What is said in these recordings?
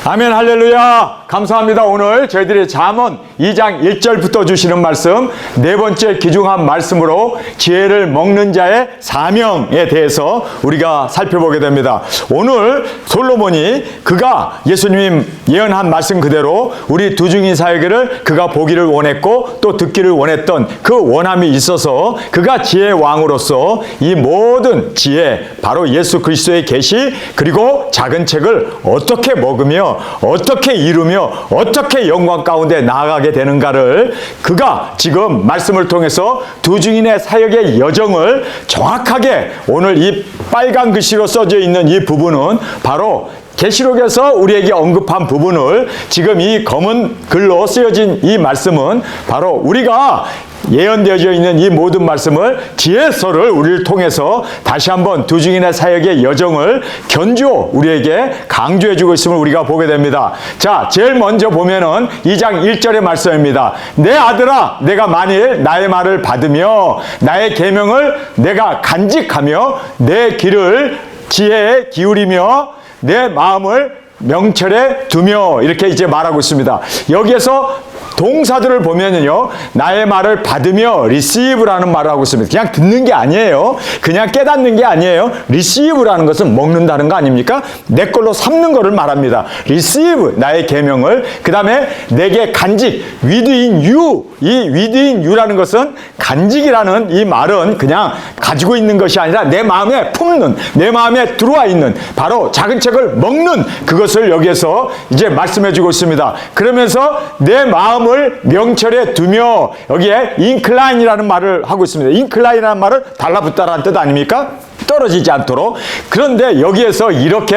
아멘. 할렐루야. 감사합니다. 오늘 저희들이 잠언 2장 1절부터 주시는 말씀, 네 번째 귀중한 말씀으로 지혜를 먹는 자의 사명에 대해서 우리가 살펴보게 됩니다. 오늘 솔로몬이 그가 예수님 예언한 말씀 그대로 우리 두중인 사역을 그가 보기를 원했고 또 듣기를 원했던 그 원함이 있어서 그가 지혜의 왕으로서 이 모든 지혜, 바로 예수 그리스도의 계시 그리고 작은 책을 어떻게 먹으며 어떻게 이루며 어떻게 영광 가운데 나아가게 되는가를 그가 지금 말씀을 통해서 두중인의 사역의 여정을 정확하게 오늘 이 빨간 글씨로 써져 있는 이 부분은 바로 계시록에서 우리에게 언급한 부분을 지금 이 검은 글로 쓰여진 이 말씀은 바로 우리가 예언되어져 있는 이 모든 말씀을 지혜서를 우리를 통해서 다시 한번 두중인의 사역의 여정을 견주어 우리에게 강조해주고 있음을 우리가 보게 됩니다. 자, 제일 먼저 보면은 2장 1절의 말씀입니다. 내 아들아, 내가 만일 나의 말을 받으며 나의 계명을 내가 간직하며 내 귀를 지혜에 기울이며 내 마음을 명철에 두며, 이렇게 이제 말하고 있습니다. 여기에서 동사들을 보면요, 나의 말을 받으며 receive라는 말을 하고 있습니다. 그냥 듣는 게 아니에요. 그냥 깨닫는 게 아니에요. receive라는 것은 먹는다는 거 아닙니까? 내 걸로 삼는 거를 말합니다. receive, 나의 계명을. 그 다음에 내게 간직, within you. 이 within you라는 것은 간직이라는 이 말은 그냥 가지고 있는 것이 아니라 내 마음에 품는, 내 마음에 들어와 있는 바로 작은 책을 먹는 그것을 여기에서 이제 말씀해 주고 있습니다. 그러면서 내 마음을 명철에 두며, 여기에 incline이라는 말을 하고 있습니다. incline이라는 말은 달라붙다라는 뜻 아닙니까? 떨어지지 않도록. 그런데 여기에서 이렇게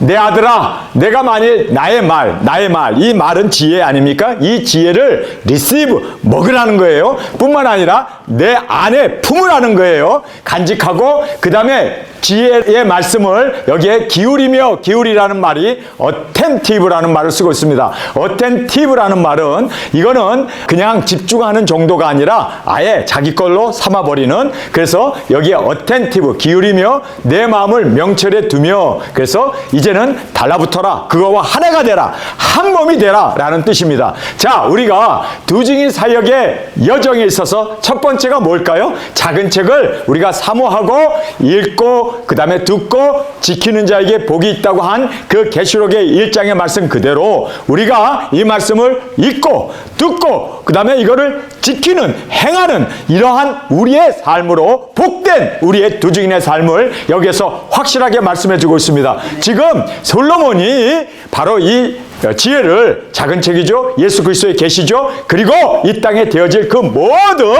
내 아들아, 내가 만일 나의 말, 이 말은 지혜 아닙니까? 이 지혜를 receive, 먹으라는 거예요. 뿐만 아니라 내 안에 품으라는 거예요. 간직하고 그 다음에 지혜의 말씀을 여기에 기울이며, 기울이라는 말이 attentive라는 말을 쓰고 있습니다. attentive라는 말은 이거는 그냥 집중하는 정도가 아니라 아예 자기 걸로 삼아버리는, 그래서 여기에 attentive, 기울이며 내 마음을 명철에 두며, 그래서 이제는 달라붙어라, 그거와 하나가 되라, 한 몸이 되라 라는 뜻입니다. 자, 우리가 두중인 사역의 여정에 있어서 첫 번째가 뭘까요? 작은 책을 우리가 사모하고 읽고 그 다음에 듣고 지키는 자에게 복이 있다고 한 그 계시록의 1장의 말씀 그대로 우리가 이 말씀을 읽고 듣고 그 다음에 이거를 지키는, 행하는 이러한 우리의 삶으로 복된 우리의 두중인의 삶을 여기에서 확실하게 말씀해 주고 있습니다. 지금 솔로몬이 바로 이 지혜를, 작은 책이죠, 예수 그리스도의 계시죠, 그리고 이 땅에 되어질 그 모든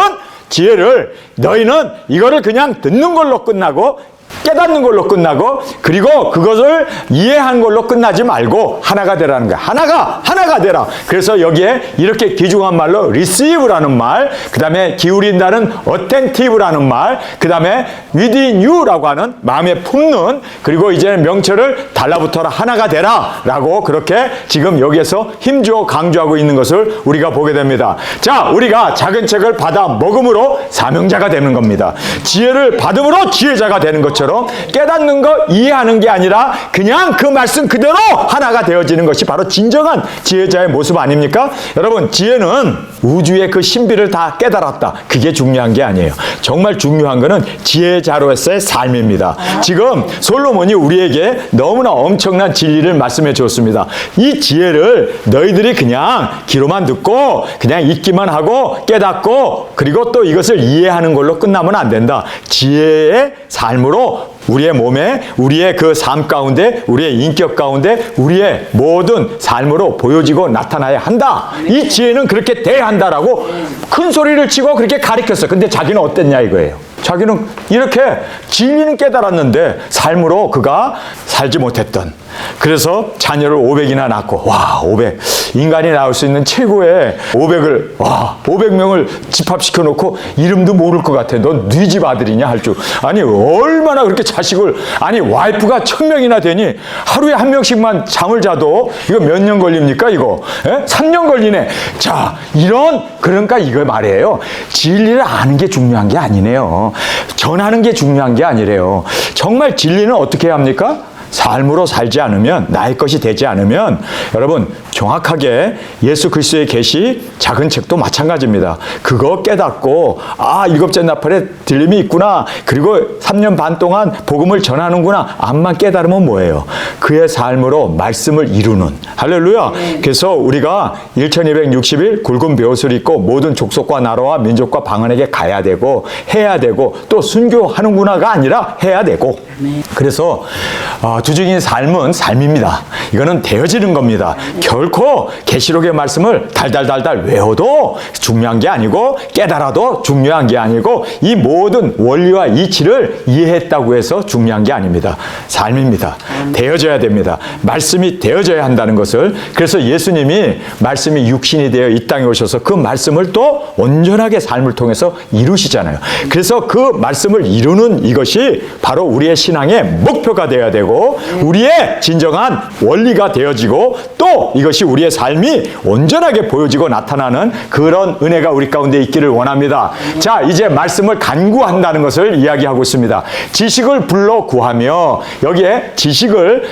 지혜를 너희는 이거를 그냥 듣는 걸로 끝나고 깨닫는 걸로 끝나고 그리고 그것을 이해한 걸로 끝나지 말고 하나가 되라는 거야. 하나가 되라. 그래서 여기에 이렇게 귀중한 말로 receive라는 말, 그 다음에 기울인다는 attentive라는 말, 그 다음에 within you라고 하는 마음에 품는, 그리고 이제 명철을 달라붙어라, 하나가 되라 라고 그렇게 지금 여기에서 힘주어 강조하고 있는 것을 우리가 보게 됩니다. 자, 우리가 작은 책을 받아 먹음으로 사명자가 되는 겁니다. 지혜를 받음으로 지혜자가 되는 것처럼 깨닫는 거, 이해하는 게 아니라 그냥 그 말씀 그대로 하나가 되어지는 것이 바로 진정한 지혜자의 모습 아닙니까? 여러분, 지혜는 우주의 그 신비를 다 깨달았다, 그게 중요한 게 아니에요. 정말 중요한 거는 지혜자로서의 삶입니다. 지금 솔로몬이 우리에게 너무나 엄청난 진리를 말씀해 주었습니다. 이 지혜를 너희들이 그냥 귀로만 듣고 그냥 읽기만 하고 깨닫고 그리고 또 이것을 이해하는 걸로 끝나면 안 된다. 지혜의 삶으로 우리의 몸에, 우리의 그 삶 가운데, 우리의 인격 가운데, 우리의 모든 삶으로 보여지고 나타나야 한다. 이 지혜는 그렇게 돼야 한다라고 큰 소리를 치고 그렇게 가르쳤어. 근데 자기는 어땠냐 이거예요. 자기는 이렇게 진리는 깨달았는데 삶으로 그가 살지 못했던, 그래서 자녀를 500이나 낳고, 와, 500 인간이 낳을 수 있는 최고의 500을 500명을 집합시켜 놓고 이름도 모를 것 같아. 넌 네 집 아들이냐 할 줄. 아니, 얼마나 그렇게 자식을, 아니 와이프가 1000명이나 되니 하루에 한 명씩만 잠을 자도 이거 몇 년 걸립니까 이거? 3년 걸리네. 자, 그러니까 이거 말이에요. 진리를 아는 게 중요한 게 아니네요. 전하는 게 중요한 게 아니래요. 정말 진리는 어떻게 해야 합니까? 삶으로 살지 않으면, 나의 것이 되지 않으면 여러분 정확하게 예수 그리스도의 계시 작은 책도 마찬가지입니다. 그거 깨닫고 일곱째 나팔에 들림이 있구나, 그리고 3년 반 동안 복음을 전하는구나, 암만 깨달으면 뭐예요? 그의 삶으로 말씀을 이루는. 할렐루야. 그래서 우리가 1260일 굵은 벼옷을 입고 모든 족속과 나라와 민족과 방언에게 가야 되고 해야 되고, 또 순교하는구나가 아니라 해야 되고. 그래서 두중인 삶은 삶입니다. 이거는 되어지는 겁니다. 결코 계시록의 말씀을 달달달달 외워도 중요한 게 아니고, 깨달아도 중요한 게 아니고, 이 모든 원리와 이치를 이해했다고 해서 중요한 게 아닙니다. 삶입니다. 되어져야 됩니다. 말씀이 되어져야 한다는 것을. 그래서 예수님이 말씀이 육신이 되어 이 땅에 오셔서 그 말씀을 또 온전하게 삶을 통해서 이루시잖아요. 그래서 그 말씀을 이루는 이것이 바로 우리의 신앙의 목표가 되어야 되고, 우리의 진정한 원리가 되어지고, 또 이것이 우리의 삶이 온전하게 보여지고 나타나는 그런 은혜가 우리 가운데 있기를 원합니다. 자, 이제 말씀을 간구한다는 것을 이야기하고 있습니다. 지식을 불러 구하며, 여기에 지식을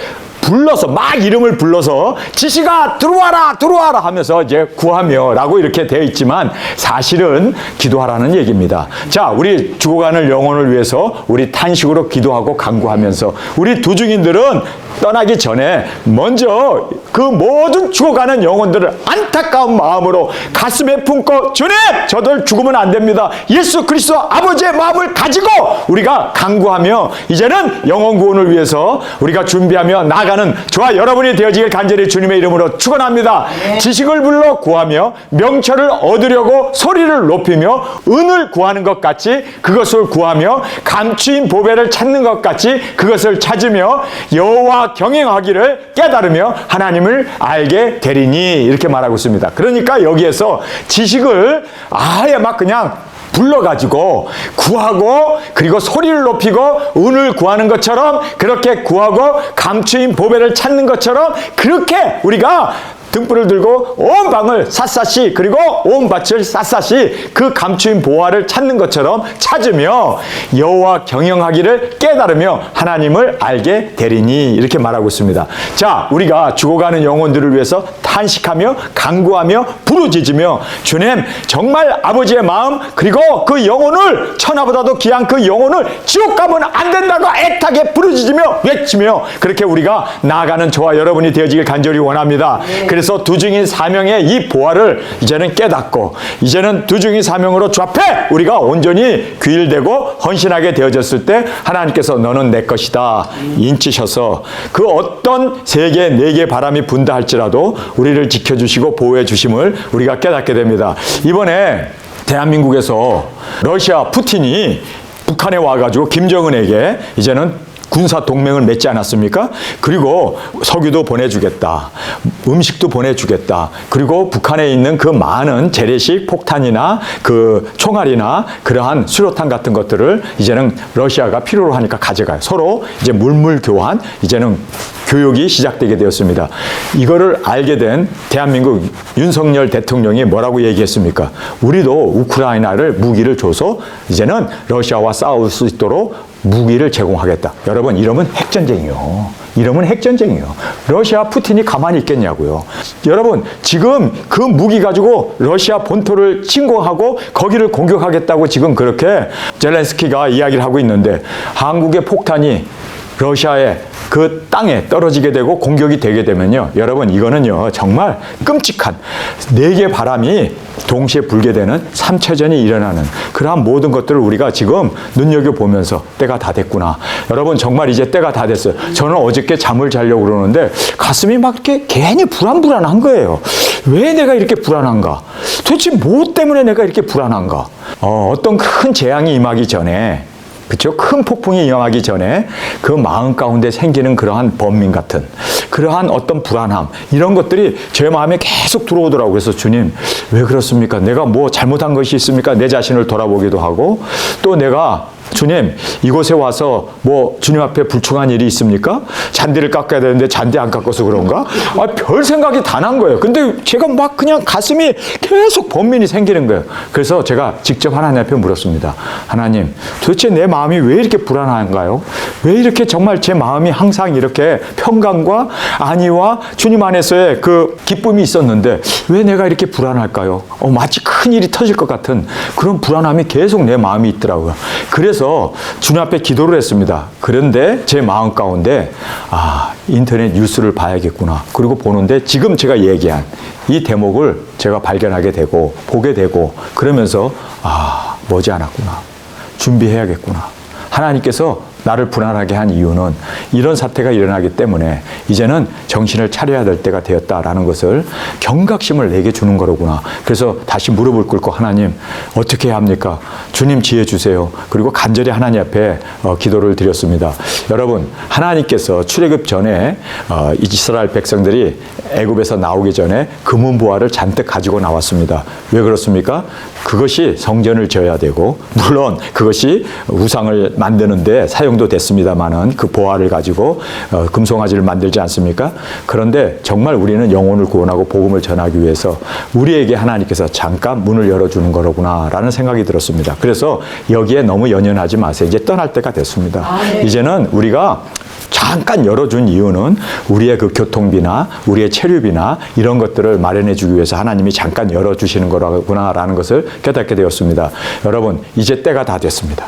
불러서, 막 이름을 불러서 지식아 들어와라 들어와라 하면서 이제 구하며 라고 이렇게 되어 있지만 사실은 기도하라는 얘기입니다. 자, 우리 죽어가는 영혼을 위해서 우리 탄식으로 기도하고 간구하면서, 우리 두중인들은 떠나기 전에 먼저 그 모든 죽어가는 영혼들을 안타까운 마음으로 가슴에 품고, 주님 저들 죽으면 안 됩니다, 예수 그리스도 아버지의 마음을 가지고 우리가 간구하며 이제는 영혼 구원을 위해서 우리가 준비하며 나아가는 저와 여러분이 되어지길 간절히 주님의 이름으로 축원합니다. 지식을 불러 구하며 명철을 얻으려고 소리를 높이며, 은을 구하는 것 같이 그것을 구하며, 감추인 보배를 찾는 것 같이 그것을 찾으며, 여호와 경영하기를 깨달으며 하나님을 알게 되리니, 이렇게 말하고 있습니다. 그러니까 여기에서 지식을 아예 막 그냥 불러가지고 구하고, 그리고 소리를 높이고 은을 구하는 것처럼, 그렇게 구하고 감추인 보배를 찾는 것처럼, 그렇게 우리가 등불을 들고 온 방을 샅샅이, 그리고 온 밭을 샅샅이 그 감추인 보화를 찾는 것처럼 찾으며 여호와 경영하기를 깨달으며 하나님을 알게 되리니, 이렇게 말하고 있습니다. 자, 우리가 죽어가는 영혼들을 위해서 탄식하며 간구하며 부르짖으며, 주님 정말 아버지의 마음, 그리고 그 영혼을, 천하보다도 귀한 그 영혼을 지옥 가면 안 된다고 애타게 부르짖으며 외치며, 그렇게 우리가 나아가는 저와 여러분이 되어지길 간절히 원합니다. 그래서 두중인 사명의 이 보화를 이제는 깨닫고, 이제는 두중인 사명으로 주 앞에 우리가 온전히 귀일되고 헌신하게 되어졌을 때 하나님께서 너는 내 것이다 인치셔서 그 어떤 세 개, 네 개 바람이 분다 할지라도 우리를 지켜주시고 보호해 주심을 우리가 깨닫게 됩니다. 이번에 대한민국에서 러시아 푸틴이 북한에 와가지고 김정은에게 이제는 군사 동맹을 맺지 않았습니까? 그리고 석유도 보내주겠다, 음식도 보내주겠다, 그리고 북한에 있는 그 많은 재래식 폭탄이나 그 총알이나 그러한 수류탄 같은 것들을 이제는 러시아가 필요로 하니까 가져가요. 서로 이제 물물 교환, 이제는 교육이 시작되게 되었습니다. 이거를 알게 된 대한민국 윤석열 대통령이 뭐라고 얘기했습니까? 우리도 우크라이나를 무기를 줘서 이제는 러시아와 싸울 수 있도록 무기를 제공하겠다. 여러분, 이러면 핵전쟁이요. 이러면 핵전쟁이요. 러시아 푸틴이 가만히 있겠냐고요. 여러분, 지금 그 무기 가지고 러시아 본토를 침공하고 거기를 공격하겠다고 지금 그렇게 젤렌스키가 이야기를 하고 있는데, 한국의 폭탄이 러시아의 그 땅에 떨어지게 되고 공격이 되게 되면요, 여러분 이거는요 정말 끔찍한, 네 개 바람이 동시에 불게 되는 3차전이 일어나는 그러한 모든 것들을 우리가 지금 눈여겨보면서 때가 다 됐구나. 여러분 정말 이제 때가 다 됐어요. 저는 어저께 잠을 자려고 그러는데 가슴이 막 이렇게 괜히 불안한 거예요. 왜 내가 이렇게 불안한가? 도대체 뭐 때문에 내가 이렇게 불안한가? 어떤 큰 재앙이 임하기 전에, 그렇죠? 큰 폭풍이 임하기 전에 그 마음 가운데 생기는 그러한 번민 같은 그러한 어떤 불안함, 이런 것들이 제 마음에 계속 들어오더라고요. 그래서 주님 왜 그렇습니까? 내가 뭐 잘못한 것이 있습니까? 내 자신을 돌아보기도 하고, 또 내가 주님, 이곳에 와서 뭐 주님 앞에 불충한 일이 있습니까? 잔디를 깎아야 되는데 잔디 안 깎아서 그런가? 별 생각이 다 난 거예요. 근데 제가 막 그냥 가슴이 계속 번민이 생기는 거예요. 그래서 제가 직접 하나님 앞에 물었습니다. 하나님, 도대체 내 마음이 왜 이렇게 불안한가요? 왜 이렇게 정말 제 마음이 항상 이렇게 평강과 안위와 주님 안에서의 그 기쁨이 있었는데 왜 내가 이렇게 불안할까요? 마치 큰 일이 터질 것 같은 그런 불안함이 계속 내 마음이 있더라고요. 그래서 주님 앞에 기도를 했습니다. 그런데 제 마음 가운데 인터넷 뉴스를 봐야겠구나. 그리고 보는데 지금 제가 얘기한 이 대목을 제가 발견하게 되고 보게 되고 그러면서 머지않았구나. 준비해야겠구나. 하나님께서 나를 불안하게 한 이유는 이런 사태가 일어나기 때문에 이제는 정신을 차려야 될 때가 되었다라는 것을 경각심을 내게 주는 거로구나. 그래서 다시 무릎을 꿇고 하나님 어떻게 해야 합니까? 주님 지혜 주세요. 그리고 간절히 하나님 앞에 기도를 드렸습니다. 여러분, 하나님께서 출애굽 전에 이스라엘 백성들이 애굽에서 나오기 전에 금은 보화를 잔뜩 가지고 나왔습니다. 왜 그렇습니까? 그것이 성전을 지어야 되고 물론 그것이 우상을 만드는데 사용도 됐습니다만은 그 보화를 가지고 금송아지를 만들지 않습니까? 그런데 정말 우리는 영혼을 구원하고 복음을 전하기 위해서 우리에게 하나님께서 잠깐 문을 열어주는 거로구나 라는 생각이 들었습니다. 그래서 여기에 너무 연연하지 마세요. 이제 떠날 때가 됐습니다. 이제는 우리가 잠깐 열어준 이유는 우리의 그 교통비나 우리의 체류비나 이런 것들을 마련해 주기 위해서 하나님이 잠깐 열어주시는 거라구나라는 것을 깨닫게 되었습니다. 여러분, 이제 때가 다 됐습니다.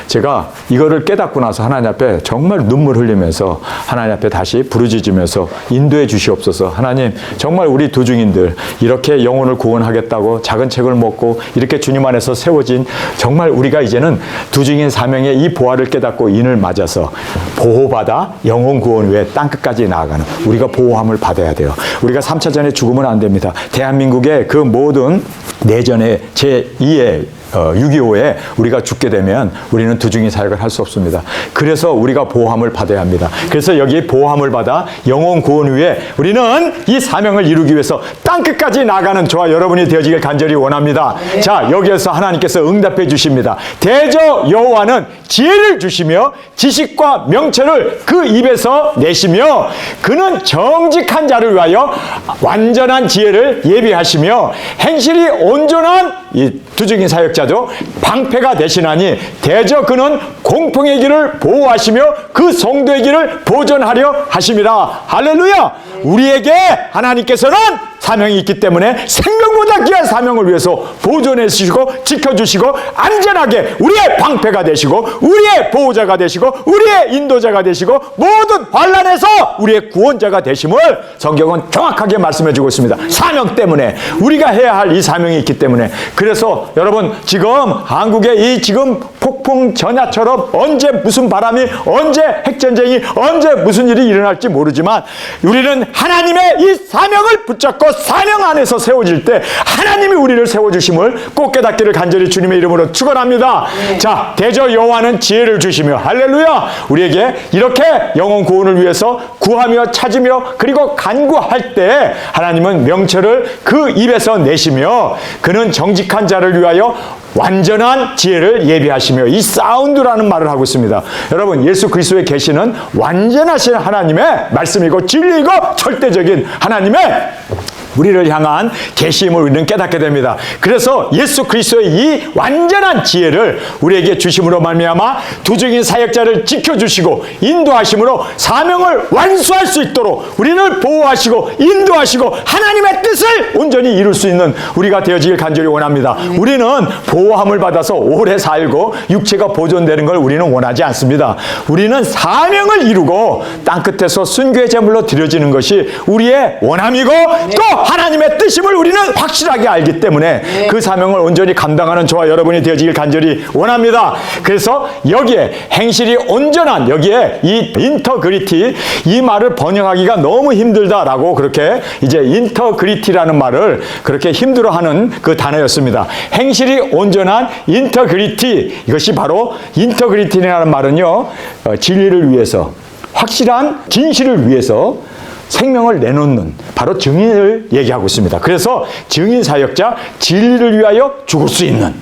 제가 이거를 깨닫고 나서 하나님 앞에 정말 눈물 흘리면서 하나님 앞에 다시 부르짖으면서 인도해 주시옵소서. 하나님, 정말 우리 도중인들 이렇게 영혼을 구원하겠다고 작은 책을 먹고 이렇게 주님 안에서 세워진 정말 우리가 이제는 도중인 사명의 이 보화를 깨닫고 인을 맞아서 보호받아 영혼 구원 위해 땅끝까지 나아가는 우리가 보호함을 받아야 돼요. 우리가 3차전에 죽으면 안 됩니다. 대한민국의 그 모든 내전의 제2의 6.25에 우리가 죽게 되면 우리는 두중인 사역을 할 수 없습니다. 그래서 우리가 보호함을 받아야 합니다. 그래서 여기 보호함을 받아 영혼 구원 위에 우리는 이 사명을 이루기 위해서 땅끝까지 나가는 저와 여러분이 되어지길 간절히 원합니다. 자, 여기에서 하나님께서 응답해 주십니다. 대저 여호와는 지혜를 주시며 지식과 명철을 그 입에서 내시며 그는 정직한 자를 위하여 완전한 지혜를 예비하시며 행실이 온전한 이 두중인 사역자도 방패가 되시나니 대저 그는 공평의 길을 보호하시며 그 성도의 길을 보존하려 하심이라. 할렐루야. 우리에게 하나님께서는 사명이 있기 때문에 생명보다 귀한 사명을 위해서 보존해 주시고 지켜주시고 안전하게 우리의 방패가 되시고 우리의 보호자가 되시고 우리의 인도자가 되시고 모든 환난에서 우리의 구원자가 되심을 성경은 정확하게 말씀해 주고 있습니다. 사명 때문에 우리가 해야 할 이 사명이 있기 때문에. 그래서 여러분, 지금 한국의 이 지금 폭풍 전야처럼 언제 무슨 바람이 언제 핵전쟁이 언제 무슨 일이 일어날지 모르지만 우리는 하나님의 이 사명을 붙잡고 사명 안에서 세워질 때 하나님이 우리를 세워주심을 꼭 깨닫기를 간절히 주님의 이름으로 축원합니다. 자, 대저 여호와는 지혜를 주시며 할렐루야. 우리에게 이렇게 영혼 구원을 위해서 구하며 찾으며 그리고 간구할 때 하나님은 명철을 그 입에서 내시며 그는 정직한 자를 위하여 완전한 지혜를 예비하시며 이 사운드라는 말을 하고 있습니다. 여러분, 예수 그리스도의 계시는 완전하신 하나님의 말씀이고 진리이고 절대적인 하나님의 우리를 향한 계시임을 우리는 깨닫게 됩니다. 그래서 예수 그리스도의 이 완전한 지혜를 우리에게 주심으로 말미암아 두중인 사역자를 지켜주시고 인도하심으로 사명을 완수할 수 있도록 우리를 보호하시고 인도하시고 하나님의 뜻을 온전히 이룰 수 있는 우리가 되어지길 간절히 원합니다. 우리는 보호함을 받아서 오래 살고 육체가 보존되는 걸 우리는 원하지 않습니다. 우리는 사명을 이루고 땅끝에서 순교의 제물로 드려지는 것이 우리의 원함이고 또 하나님의 뜻임을 우리는 확실하게 알기 때문에 그 사명을 온전히 감당하는 저와 여러분이 되어지길 간절히 원합니다. 그래서 여기에 행실이 온전한 여기에 이 인터그리티 이 말을 번역하기가 너무 힘들다라고 그렇게 이제 인터그리티라는 말을 그렇게 힘들어하는 그 단어였습니다. 행실이 온전한 인터그리티 이것이 바로 인터그리티라는 말은요 진리를 위해서 확실한 진실을 위해서 생명을 내놓는 바로 증인을 얘기하고 있습니다. 그래서 증인 사역자 진리를 위하여 죽을 수 있는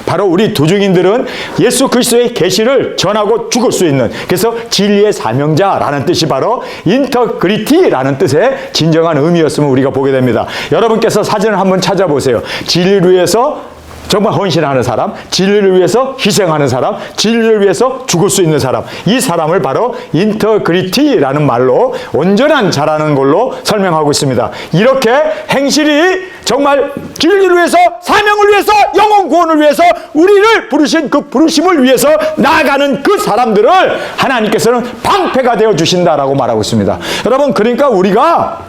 바로 우리 두중인들은 예수 그리스도의 계시를 전하고 죽을 수 있는, 그래서 진리의 사명자라는 뜻이 바로 인터그리티라는 뜻의 진정한 의미였음을 우리가 보게 됩니다. 여러분께서 사진을 한번 찾아보세요. 진리를 위해서 정말 헌신하는 사람, 진리를 위해서 희생하는 사람, 진리를 위해서 죽을 수 있는 사람, 이 사람을 바로 인터그리티라는 말로 온전한 자라는 걸로 설명하고 있습니다. 이렇게 행실이 정말 진리를 위해서, 사명을 위해서, 영혼 구원을 위해서 우리를 부르신 그 부르심을 위해서 나아가는 그 사람들을 하나님께서는 방패가 되어 주신다라고 말하고 있습니다. 여러분, 그러니까 우리가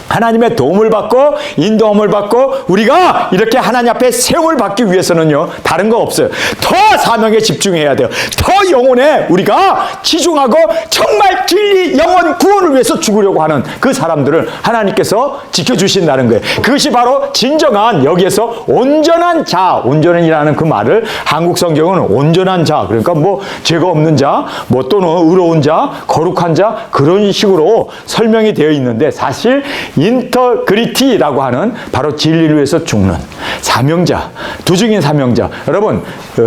하나님의 도움을 받고 인도함을 받고 우리가 이렇게 하나님 앞에 세움을 받기 위해서는요, 다른 거 없어요. 더 사명에 집중해야 돼요. 더 영혼에 우리가 치중하고 정말 진리, 영혼 구원을 위해서 죽으려고 하는 그 사람들을 하나님께서 지켜주신다는 거예요. 그것이 바로 진정한, 여기에서 온전한 자, 온전이라는 그 말을 한국 성경은 온전한 자, 그러니까 뭐 죄가 없는 자, 뭐 또는 의로운 자, 거룩한 자, 그런 식으로 설명이 되어 있는데, 사실 인터그리티라고 하는 바로 진리를 위해서 죽는 사명자, 두중인 사명자. 여러분,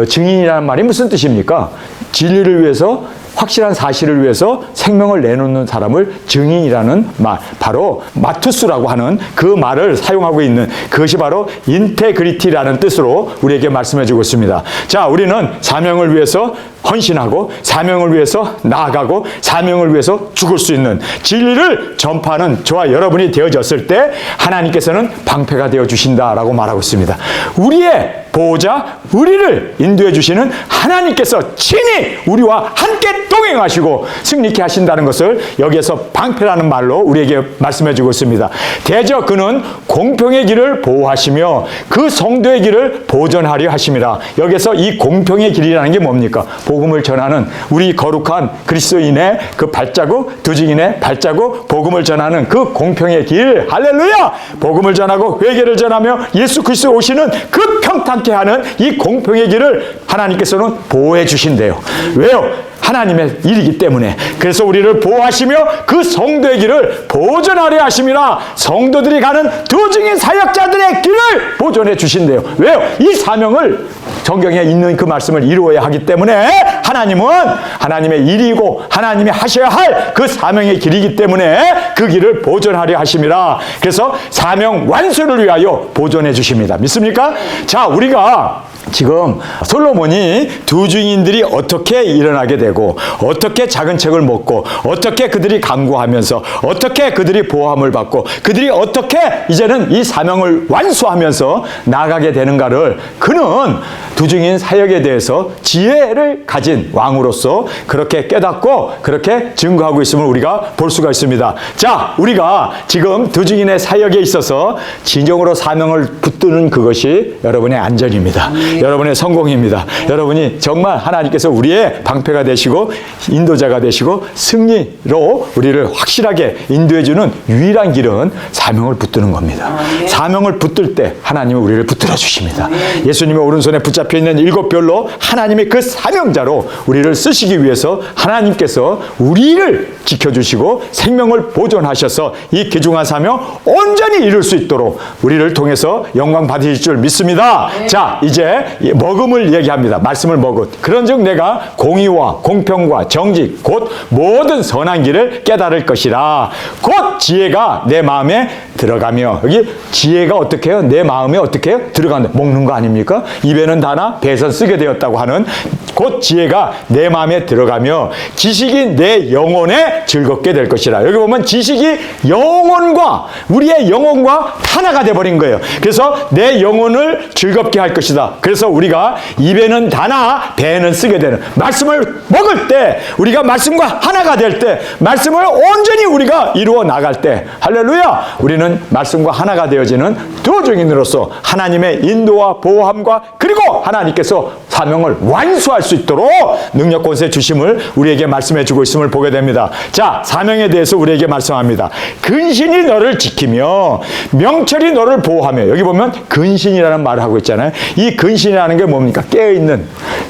증인이라는 말이 무슨 뜻입니까? 진리를 위해서, 확실한 사실을 위해서 생명을 내놓는 사람을 증인이라는 말, 바로 마투스라고 하는 그 말을 사용하고 있는, 그것이 바로 인테그리티라는 뜻으로 우리에게 말씀해 주고 있습니다. 자, 우리는 사명을 위해서 헌신하고, 사명을 위해서 나아가고, 사명을 위해서 죽을 수 있는 진리를 전파하는 저와 여러분이 되어졌을 때 하나님께서는 방패가 되어 주신다라고 말하고 있습니다. 우리의 보호자, 우리를 인도해 주시는 하나님께서 친히 우리와 함께 동행하시고 승리케 하신다는 것을 여기에서 방패라는 말로 우리에게 말씀해 주고 있습니다. 대저 그는 공평의 길을 보호하시며 그 성도의 길을 보존하려 하심이라. 여기에서 이 공평의 길이라는 게 뭡니까? 복음을 전하는 우리 거룩한 그리스도인의 그 발자국, 두중인의 발자국, 복음을 전하는 그 공평의 길, 할렐루야! 복음을 전하고 회개를 전하며 예수 그리스도 오시는 그 평탄케 하는 이 공평의 길을 하나님께서는 보호해 주신대요. 왜요? 하나님의 일이기 때문에. 그래서 우리를 보호하시며 그 성도의 길을 보존하려 하심이라. 성도들이 가는 두중인 사역자들의 길을 보존해 주신대요. 왜요? 이 사명을, 성경에 있는 그 말씀을 이루어야 하기 때문에 하나님은 하나님의 일이고 하나님이 하셔야 할 그 사명의 길이기 때문에 그 길을 보존하려 하심이라. 그래서 사명 완수를 위하여 보존해 주십니다. 믿습니까? 자, 우리가 지금 솔로몬이 두중인들이 어떻게 일어나게 되고, 어떻게 작은 책을 먹고, 어떻게 그들이 강구하면서, 어떻게 그들이 보호함을 받고, 그들이 어떻게 이제는 이 사명을 완수하면서 나가게 되는가를, 그는 두중인 사역에 대해서 지혜를 가진 왕으로서 그렇게 깨닫고 그렇게 증거하고 있음을 우리가 볼 수가 있습니다. 자, 우리가 지금 두중인의 사역에 있어서 진정으로 사명을 붙드는 그것이 여러분의 안전입니다. 여러분의 성공입니다. 여러분이 정말 하나님께서 우리의 방패가 되시고 인도자가 되시고 승리로 우리를 확실하게 인도해주는 유일한 길은 사명을 붙드는 겁니다. 사명을 붙들 때 하나님은 우리를 붙들어 주십니다. 예수님의 오른손에 붙잡혀 있는 7별로 하나님의 그 사명자로 우리를 쓰시기 위해서 하나님께서 우리를 지켜주시고 생명을 보존하셔서 이 귀중한 사명 온전히 이룰 수 있도록 우리를 통해서 영광 받으실 줄 믿습니다. 자, 이제 먹음을 얘기합니다. 말씀을 먹은. 그런즉 내가 공의와 공평과 정직 곧 모든 선한 길을 깨달을 것이라. 곧 지혜가 내 마음에 들어가며, 여기 지혜가 어떻게 해요? 내 마음에 어떻게 해요? 들어간다. 먹는 거 아닙니까? 입에는 다나 배에서 쓰게 되었다고 하는 곧 지혜가 내 마음에 들어가며 지식이 내 영혼에 즐겁게 될 것이라. 여기 보면 지식이 영혼과, 우리의 영혼과 하나가 돼버린 거예요. 그래서 내 영혼을 즐겁게 할 것이다. 그래서 우리가 입에는 다나 배에는 쓰게 되는, 말씀을 먹을 때, 우리가 말씀과 하나가 될 때, 말씀을 온전히 우리가 이루어 나갈 때, 할렐루야! 우리는 말씀과 하나가 되어지는 두중인으로서 하나님의 인도와 보호함과, 그리고 하나님께서 사명을 완수할 수 있도록 능력 권세 주심을 우리에게 말씀해 주고 있음을 보게 됩니다. 자, 사명에 대해서 우리에게 말씀합니다. 근신이 너를 지키며 명철이 너를 보호하며. 여기 보면 근신이라는 말을 하고 있잖아요. 이 근신이라는 게 뭡니까? 깨어있는,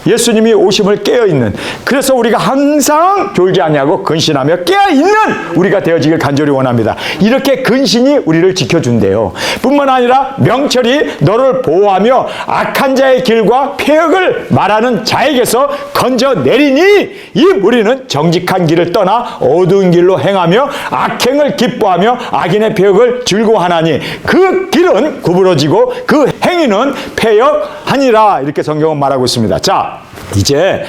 예수님이 오심을 깨어있는, 그래서 우리가 항상 졸지 아니하고 근신하며 깨어있는 우리가 되어지길 간절히 원합니다. 이렇게 근신이 우리를 지켜준대요. 뿐만 아니라 명철이 너를 보호하며 악한 자의 길 길과 폐역을 말하는 자에게서 건져내리니 이 무리는 정직한 길을 떠나 어두운 길로 행하며 악행을 기뻐하며 악인의 폐역을 즐거워하나니 그 길은 구부러지고 그 행위는 폐역하니라. 이렇게 성경은 말하고 있습니다. 자, 이제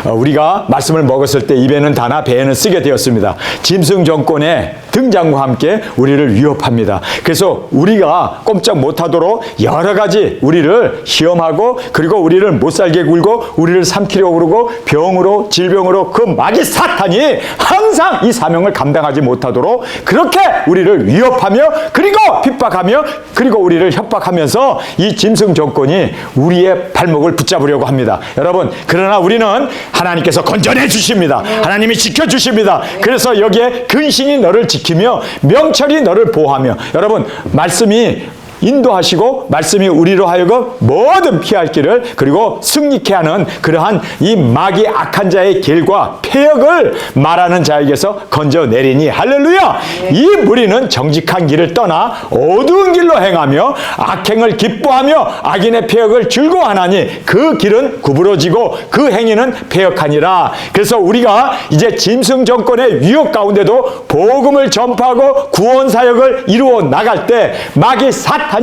우리가 말씀을 먹었을 때 입에는 다나 배에는 쓰게 되었습니다. 짐승 정권의 등장과 함께 우리를 위협합니다. 그래서 우리가 꼼짝 못하도록 여러 가지 우리를 시험하고 그리고 우리를 못살게 굴고 우리를 삼키려고 그러고 병으로 질병으로 그 마귀 사탄이 항상 이 사명을 감당하지 못하도록 그렇게 우리를 위협하며 그리고 핍박하며 그리고 우리를 협박하면서 이 짐승 정권이 우리의 발목을 붙잡으려고 합니다. 여러분, 그러나 우리는 하나님께서 건져내 주십니다. 하나님이 지켜주십니다. 그래서 여기에 근신이 너를 지키며 명철이 너를 보호하며, 여러분, 말씀이 인도하시고 말씀이 우리로 하여금 모든 피할 길을 그리고 승리케 하는 그러한 이 마귀 악한 자의 길과 폐역을 말하는 자에게서 건져내리니 할렐루야. 이 무리는 정직한 길을 떠나 어두운 길로 행하며 악행을 기뻐하며 악인의 폐역을 즐거워하나니 그 길은 구부러지고 그 행위는 폐역하니라. 그래서 우리가 이제 짐승 정권의 위협 가운데도 복음을 전파하고 구원 사역을 이루어 나갈 때 마귀 사탄이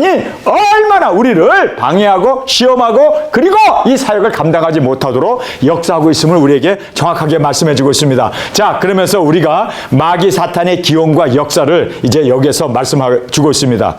얼마나 우리를 방해하고 시험하고 그리고 이 사역을 감당하지 못하도록 역사하고 있음을 우리에게 정확하게 말씀해 주고 있습니다. 자, 그러면서 우리가 마귀 사탄의 기원과 역사를 이제 여기에서 말씀해 주고 있습니다.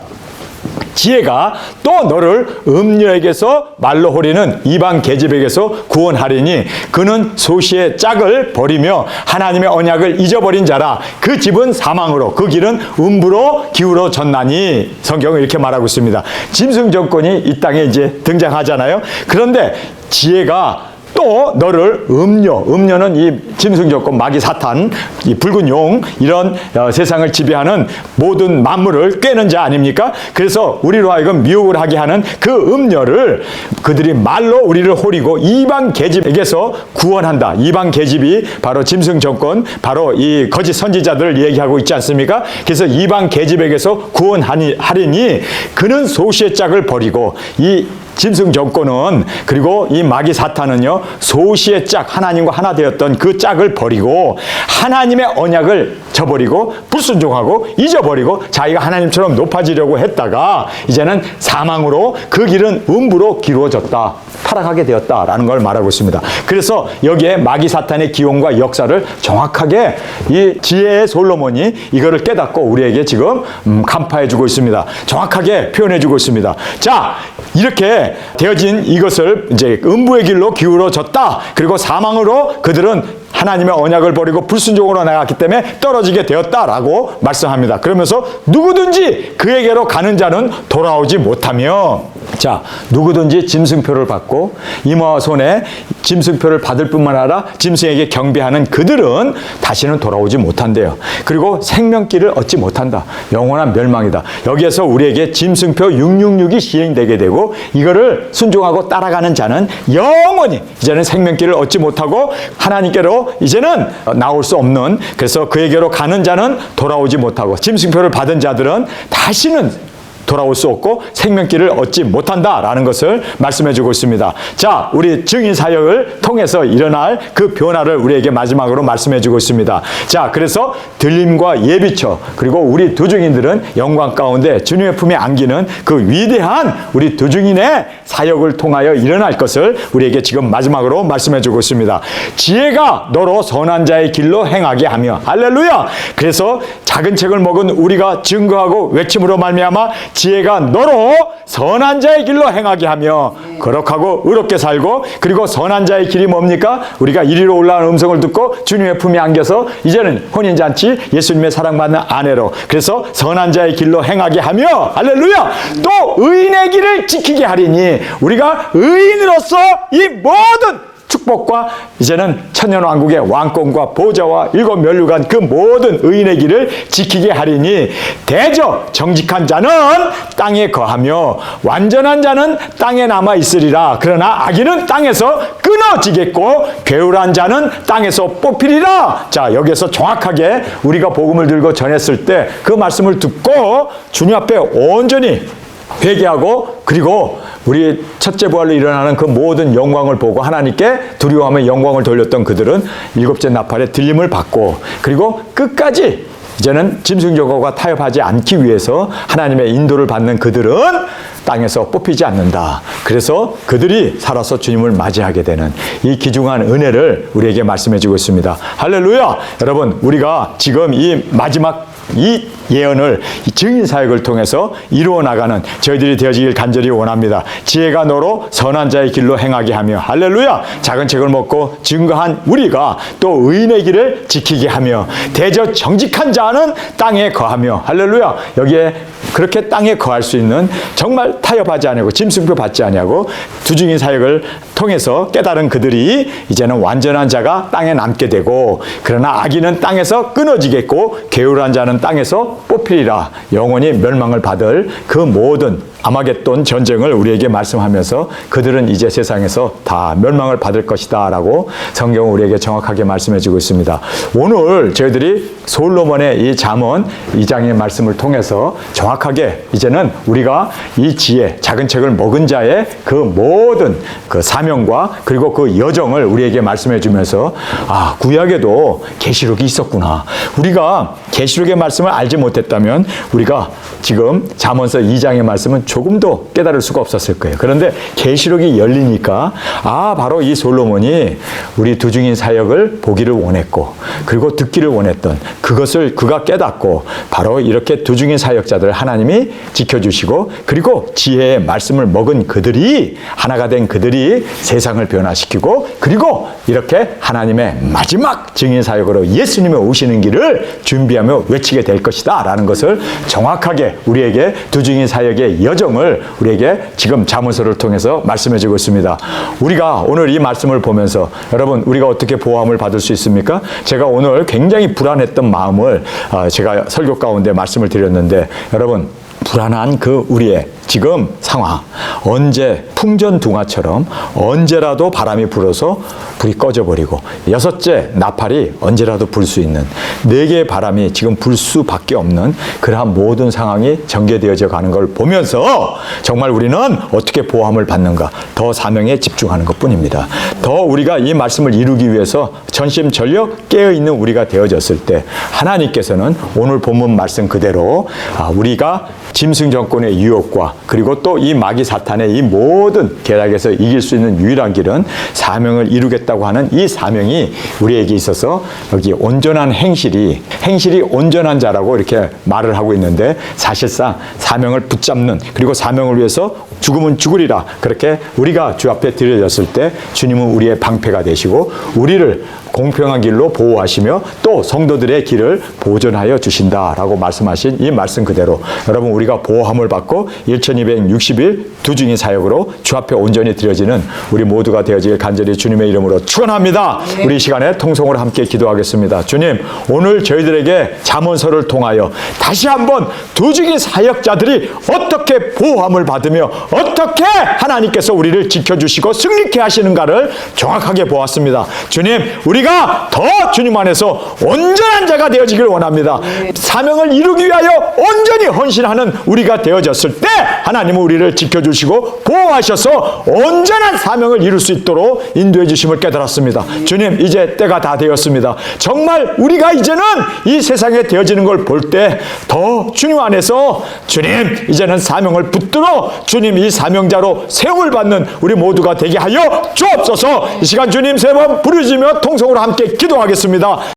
지혜가 또 너를 음녀에게서 말로 호리는 이방 계집에게서 구원하리니 그는 소시의 짝을 버리며 하나님의 언약을 잊어버린 자라. 그 집은 사망으로 그 길은 음부로 기울어졌나니. 성경은 이렇게 말하고 있습니다. 짐승 정권이 이 땅에 이제 등장하잖아요. 그런데 지혜가 또 너를 음녀는 이 짐승 정권 마귀 사탄, 이 붉은 용, 이런 세상을 지배하는 모든 만물을 꿰는 자 아닙니까? 그래서 우리로 하여금 미혹을 하게 하는 그 음녀를 그들이 말로 우리를 호리고 이방 계집에게서 구원한다. 이방 계집이 바로 짐승 정권, 바로 이 거짓 선지자들을 얘기하고 있지 않습니까? 그래서 이방 계집에게서 구원하리니 그는 소시의 짝을 버리고, 이 짐승 정권은 그리고 이 마귀 사탄은요, 소시의 짝, 하나님과 하나 되었던 그 짝을 버리고 하나님의 언약을 저버리고 불순종하고 잊어버리고 자기가 하나님처럼 높아지려고 했다가 이제는 사망으로 그 길은 음부로 기루어졌다, 타락하게 되었다라는 걸 말하고 있습니다. 그래서 여기에 마귀 사탄의 기원과 역사를 정확하게 이 지혜의 솔로몬이 이거를 깨닫고 우리에게 지금 간파해 주고 있습니다. 정확하게 표현해 주고 있습니다. 자, 이렇게 되어진 이것을 이제 음부의 길로 기울어졌다. 그리고 사망으로 그들은 하나님의 언약을 버리고 불순종으로 나갔기 때문에 떨어지게 되었다라고 말씀합니다. 그러면서 누구든지 그에게로 가는 자는 돌아오지 못하며, 자, 누구든지 짐승표를 받고 이마와 손에 짐승표를 받을 뿐만 아니라 짐승에게 경배하는 그들은 다시는 돌아오지 못한대요. 그리고 생명길을 얻지 못한다. 영원한 멸망이다. 여기에서 우리에게 짐승표 666이 시행되게 되고 이거를 순종하고 따라가는 자는 영원히 이제는 생명길을 얻지 못하고 하나님께로 이제는 나올 수 없는, 그래서 그에게로 가는 자는 돌아오지 못하고 짐승표를 받은 자들은 다시는 돌아올 수 없고 생명길을 얻지 못한다라는 것을 말씀해 주고 있습니다. 자, 우리 증인 사역을 통해서 일어날 그 변화를 우리에게 마지막으로 말씀해 주고 있습니다. 자, 그래서 들림과 예비처 그리고 우리 두 증인들은 영광 가운데 주님의 품에 안기는 그 위대한 우리 두 증인의 사역을 통하여 일어날 것을 우리에게 지금 마지막으로 말씀해 주고 있습니다. 지혜가 너로 선한 자의 길로 행하게 하며, 할렐루야. 그래서 작은 책을 먹은 우리가 증거하고 외침으로 말미암아 지혜가 너로 선한 자의 길로 행하게 하며 거룩하고 의롭게 살고, 그리고 선한 자의 길이 뭡니까? 우리가 이리로 올라오는 음성을 듣고 주님의 품에 안겨서 이제는 혼인잔치 예수님의 사랑받는 아내로, 그래서 선한 자의 길로 행하게 하며, 할렐루야. 또 의인의 길을 지키게 하리니 우리가 의인으로서 이 모든 축복과 이제는 천년왕국의 왕권과 보좌와 일곱 면류관 그 모든 의인의 길을 지키게 하리니 대저 정직한 자는 땅에 거하며 완전한 자는 땅에 남아 있으리라. 그러나 악인은 땅에서 끊어지겠고 괴울한 자는 땅에서 뽑히리라. 자, 여기에서 정확하게 우리가 복음을 들고 전했을 때 그 말씀을 듣고 주님 앞에 온전히 회개하고 그리고 우리 첫째 부활로 일어나는 그 모든 영광을 보고 하나님께 두려워하며 영광을 돌렸던 그들은 일곱째 나팔에 들림을 받고 그리고 끝까지 이제는 짐승저거가 타협하지 않기 위해서 하나님의 인도를 받는 그들은 땅에서 뽑히지 않는다. 그래서 그들이 살아서 주님을 맞이하게 되는 이 귀중한 은혜를 우리에게 말씀해 주고 있습니다. 할렐루야! 여러분, 우리가 지금 이 마지막 이 예언을 이 증인 사역을 통해서 이루어 나가는 저희들이 되어지길 간절히 원합니다. 지혜가 너로 선한 자의 길로 행하게 하며 할렐루야! 작은 책을 먹고 증거한 우리가 또 의인의 길을 지키게 하며 대저 정직한 자는 땅에 거하며 할렐루야! 여기에 그렇게 땅에 거할 수 있는 정말 타협하지 아니하고 짐승표 받지 아니하고 두증인 사역을 통해서 깨달은 그들이 이제는 완전한 자가 땅에 남게 되고 그러나 악인은 땅에서 끊어지겠고 게으르한 자는 땅에서 뽑히리라. 영원히 멸망을 받을 그 모든 아마겟돈 전쟁을 우리에게 말씀하면서 그들은 이제 세상에서 다 멸망을 받을 것이다 라고 성경은 우리에게 정확하게 말씀해 주고 있습니다. 오늘 저희들이 솔로몬의 이 잠언 2장의 말씀을 통해서 정확하게 이제는 우리가 이 지혜 작은 책을 먹은 자의 그 모든 그 사명과 그리고 그 여정을 우리에게 말씀해 주면서 아, 구약에도 계시록이 있었구나. 우리가 계시록의 말씀을 알지 못했다면 우리가 지금 잠언서 2장의 말씀은 조금도 깨달을 수가 없었을 거예요. 그런데 계시록이 열리니까 아, 바로 이 솔로몬이 우리 두증인 사역을 보기를 원했고 그리고 듣기를 원했던 그것을 그가 깨닫고 바로 이렇게 두증인 사역자들 하나님이 지켜주시고 그리고 지혜의 말씀을 먹은 그들이 하나가 된 그들이 세상을 변화시키고 그리고 이렇게 하나님의 마지막 증인 사역으로 예수님의 오시는 길을 준비하며 외치게 될 것이다 라는 것을 정확하게 우리에게 두증인 사역의 여정을 우리에게 지금 잠언서를 통해서 말씀해 주고 있습니다. 우리가 오늘 이 말씀을 보면서 여러분 우리가 어떻게 보호함을 받을 수 있습니까? 제가 오늘 굉장히 불안했던 마음을 제가 설교 가운데 말씀을 드렸는데 여러분 불안한 그 우리의 지금 상황 언제 풍전등화처럼 언제라도 바람이 불어서 불이 꺼져버리고 여섯째 나팔이 언제라도 불 수 있는 네 개의 바람이 지금 불 수밖에 없는 그러한 모든 상황이 전개되어져 가는 걸 보면서 정말 우리는 어떻게 보호함을 받는가 더 사명에 집중하는 것뿐입니다. 더 우리가 이 말씀을 이루기 위해서 전심전력 깨어있는 우리가 되어졌을 때 하나님께서는 오늘 본문 말씀 그대로 우리가 짐승 정권의 유혹과 그리고 또 이 마귀 사탄의 이 모든 계략에서 이길 수 있는 유일한 길은 사명을 이루겠다고 하는 이 사명이 우리에게 있어서 여기 온전한 행실이 온전한 자라고 이렇게 말을 하고 있는데 사실상 사명을 붙잡는 그리고 사명을 위해서 죽으면 죽으리라 그렇게 우리가 주 앞에 드려졌을 때 주님은 우리의 방패가 되시고 우리를 공평한 길로 보호하시며 또 성도들의 길을 보존하여 주신다라고 말씀하신 이 말씀 그대로 여러분 우리가 보호함을 받고 1260일 두증인 사역으로 주 앞에 온전히 드려지는 우리 모두가 되어지길 간절히 주님의 이름으로 축원합니다. 네. 우리 이 시간에 통성으로 함께 기도하겠습니다. 주님 오늘 저희들에게 잠언서를 통하여 다시 한번 두증인 사역자들이 어떻게 보호함을 받으며 어떻게 하나님께서 우리를 지켜주시고 승리케 하시는가를 정확하게 보았습니다. 주님 우리가 더 주님 안에서 온전한 자가 되어지길 원합니다. 사명을 이루기 위하여 온전히 헌신하는 우리가 되어졌을 때 하나님은 우리를 지켜주시고 보호하셔서 온전한 사명을 이룰 수 있도록 인도해 주심을 깨달았습니다. 주님 이제 때가 다 되었습니다. 정말 우리가 이제는 이 세상에 되어지는 걸 볼 때 더 주님 안에서 주님 이제는 사명을 붙들어 주님 이 사명자로 세움을 받는 우리 모두가 되게 하여 주옵소서. 이 시간 주님 세 번 부르짖으며 통성으로 함께 기도하겠습니다.